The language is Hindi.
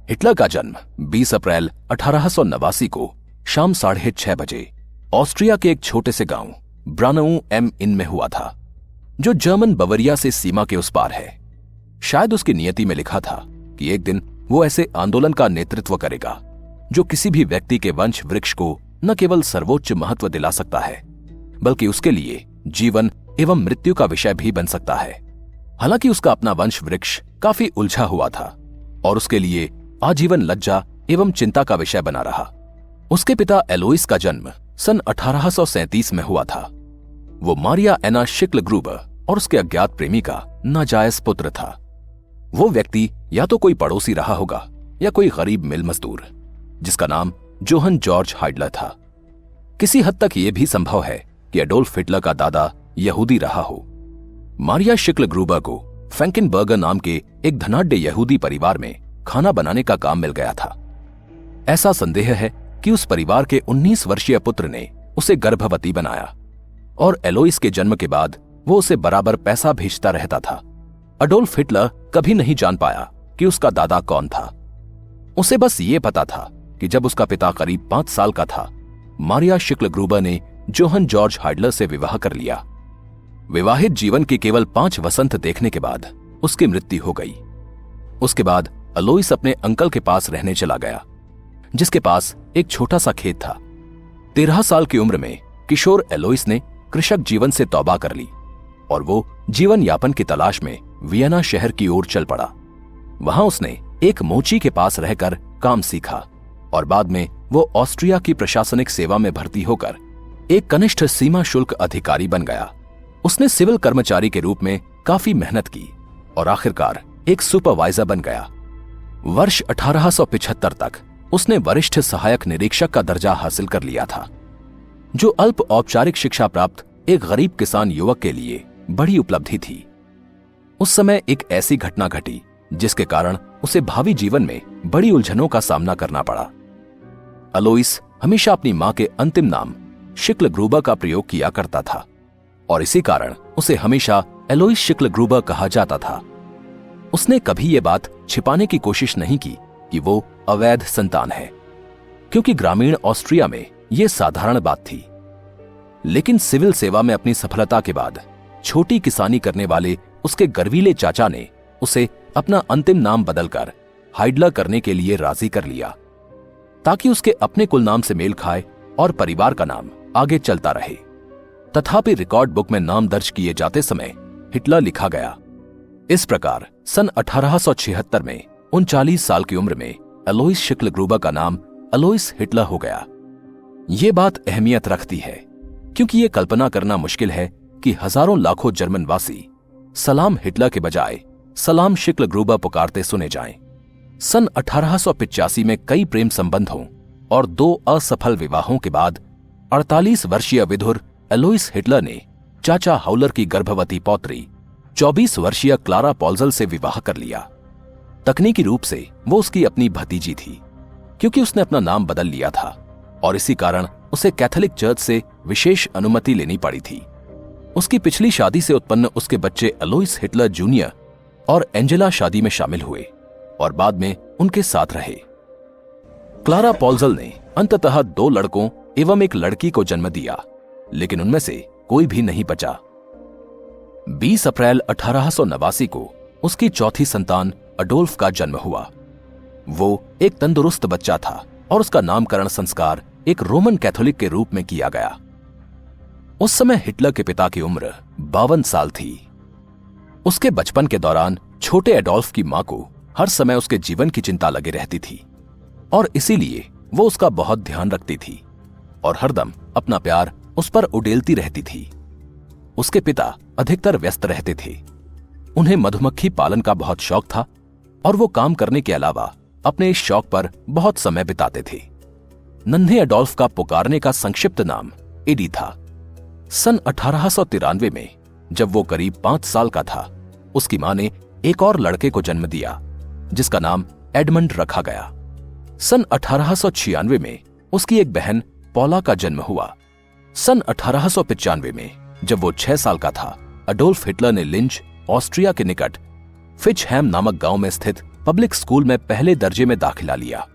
हिटलर का जन्म 20 अप्रैल 1889 को शाम 6:30 बजे ऑस्ट्रिया के एक छोटे से गांव ब्रानऊ एम इन में हुआ था, जो जर्मन बवरिया से सीमा के उस पार है। शायद उसकी नियति में लिखा था कि एक दिन वो ऐसे आंदोलन का नेतृत्व करेगा जो किसी भी व्यक्ति के वंश वृक्ष को न केवल सर्वोच्च महत्व दिला सकता है, बल्कि उसके लिए जीवन एवं मृत्यु का विषय भी बन सकता है। हालांकि उसका अपना वंश वृक्ष काफी उलझा हुआ था और उसके लिए आजीवन लज्जा एवं चिंता का विषय बना रहा। उसके पिता एलोइस का जन्म सन 1837 में हुआ था। वो मारिया एना शिक्ल ग्रूबर और उसके अज्ञात प्रेमी का नाजायज पुत्र था। वो व्यक्ति या तो कोई पड़ोसी रहा होगा या कोई गरीब मिल मजदूर, जिसका नाम जोहन जॉर्ज हाइडलर था। किसी हद तक यह भी संभव है कि एडोल्फ हिटलर का दादा यहूदी रहा हो। मारिया शिक्ल ग्रूबर को फ्रैंकिनबर्गर नाम के एक धनाढ्य यहूदी परिवार में खाना बनाने का काम मिल गया था। ऐसा संदेह है कि उस परिवार के 19 वर्षीय पुत्र ने उसे गर्भवती बनाया और एलोइस के जन्म के बाद वो उसे बराबर पैसा भेजता रहता था। अडोल्फ हिटलर कभी नहीं जान पाया कि उसका दादा कौन था। उसे बस ये पता था कि जब उसका पिता करीब 5 साल का था, मारिया शिक्ल ग्रूबर ने जोहन जॉर्ज हाइडलर से विवाह कर लिया। विवाहित जीवन के केवल 5 वसंत देखने के बाद उसकी मृत्यु हो गई। उसके बाद अलोइस अपने अंकल के पास रहने चला गया, जिसके पास एक छोटा सा खेत था। 13 साल की उम्र में किशोर एलोइस ने कृषक जीवन से तौबा कर ली और वो जीवन यापन की तलाश में वियना शहर की ओर चल पड़ा। वहां उसने एक मोची के पास रहकर काम सीखा और बाद में वो ऑस्ट्रिया की प्रशासनिक सेवा में भर्ती होकर एक कनिष्ठ सीमा शुल्क अधिकारी बन गया। उसने सिविल कर्मचारी के रूप में काफी मेहनत की और आखिरकार एक सुपरवाइजर बन गया। वर्ष 1875 तक उसने वरिष्ठ सहायक निरीक्षक का दर्जा हासिल कर लिया था, जो अल्प औपचारिक शिक्षा प्राप्त एक गरीब किसान युवक के लिए बड़ी उपलब्धि थी। उस समय एक ऐसी घटना घटी जिसके कारण उसे भावी जीवन में बड़ी उलझनों का सामना करना पड़ा। अलोइस हमेशा अपनी मां के अंतिम नाम शिक्ल ग्रूबर का प्रयोग किया करता था और इसी कारण उसे हमेशा एलोइस शिक्ल ग्रूबर कहा जाता था। उसने कभी यह बात छिपाने की कोशिश नहीं की कि वो अवैध संतान है, क्योंकि ग्रामीण ऑस्ट्रिया में यह साधारण बात थी। लेकिन सिविल सेवा में अपनी सफलता के बाद छोटी किसानी करने वाले उसके गर्वीले चाचा ने उसे अपना अंतिम नाम बदलकर हाइडलर करने के लिए राजी कर लिया, ताकि उसके अपने कुल नाम से मेल खाए और परिवार का नाम आगे चलता रहे। तथापि रिकॉर्ड बुक में नाम दर्ज किए जाते समय हिटलर लिखा गया। इस प्रकार सन 1876 में 39 साल की उम्र में एलोइस शिक्ल ग्रूबर का नाम अलोइस हिटलर हो गया। ये बात अहमियत रखती है क्योंकि ये कल्पना करना मुश्किल है कि हजारों लाखों जर्मनवासी सलाम हिटलर के बजाय सलाम शिक्ल ग्रूबर पुकारते सुने जाएं। सन 1885 में कई प्रेम संबंधों और 2 असफल विवाहों के बाद 48 वर्षीय विधुर एलोइस हिटलर ने चाचा हाउलर की गर्भवती पौत्री 24 वर्षीय क्लारा पॉल्जल से विवाह कर लिया। तकनीकी रूप से वो उसकी अपनी भतीजी थी, क्योंकि उसने अपना नाम बदल लिया था और इसी कारण उसे कैथोलिक चर्च से विशेष अनुमति लेनी पड़ी थी। उसकी पिछली शादी से उत्पन्न उसके बच्चे अलोइस हिटलर जूनियर और एंजेला शादी में शामिल हुए और बाद में उनके साथ रहे। क्लारा पॉल्जल ने अंततः 2 लड़कों एवं एक लड़की को जन्म दिया, लेकिन उनमें से कोई भी नहीं बचा। 20 अप्रैल 1889 को उसकी चौथी संतान अडोल्फ का जन्म हुआ। वो एक तंदुरुस्त बच्चा था और उसका नामकरण संस्कार एक रोमन कैथोलिक के रूप में किया गया। उस समय हिटलर के पिता की उम्र 52 साल थी। उसके बचपन के दौरान छोटे एडोल्फ की मां को हर समय उसके जीवन की चिंता लगी रहती थी और इसीलिए वो उसका बहुत ध्यान रखती थी और हरदम अपना प्यार उस पर उड़ेलती रहती थी। उसके पिता अधिकतर व्यस्त रहते थे। उन्हें मधुमक्खी पालन का बहुत शौक था और वो काम करने के अलावा अपने इस शौक पर बहुत समय बिताते थे। नन्हे एडोल्फ का पुकारने का संक्षिप्त नाम एडी था। सन 1893 में जब वो करीब 5 साल का था, उसकी मां ने एक और लड़के को जन्म दिया, जिसका नाम एडमंड रखा गया। सन 1896 में उसकी एक बहन पॉला का जन्म हुआ। सन 1895 में जब वो 6 साल का था, अडोल्फ हिटलर ने लिंच, ऑस्ट्रिया के निकट फिचहैम नामक गांव में स्थित पब्लिक स्कूल में पहले दर्जे में दाखिला लिया।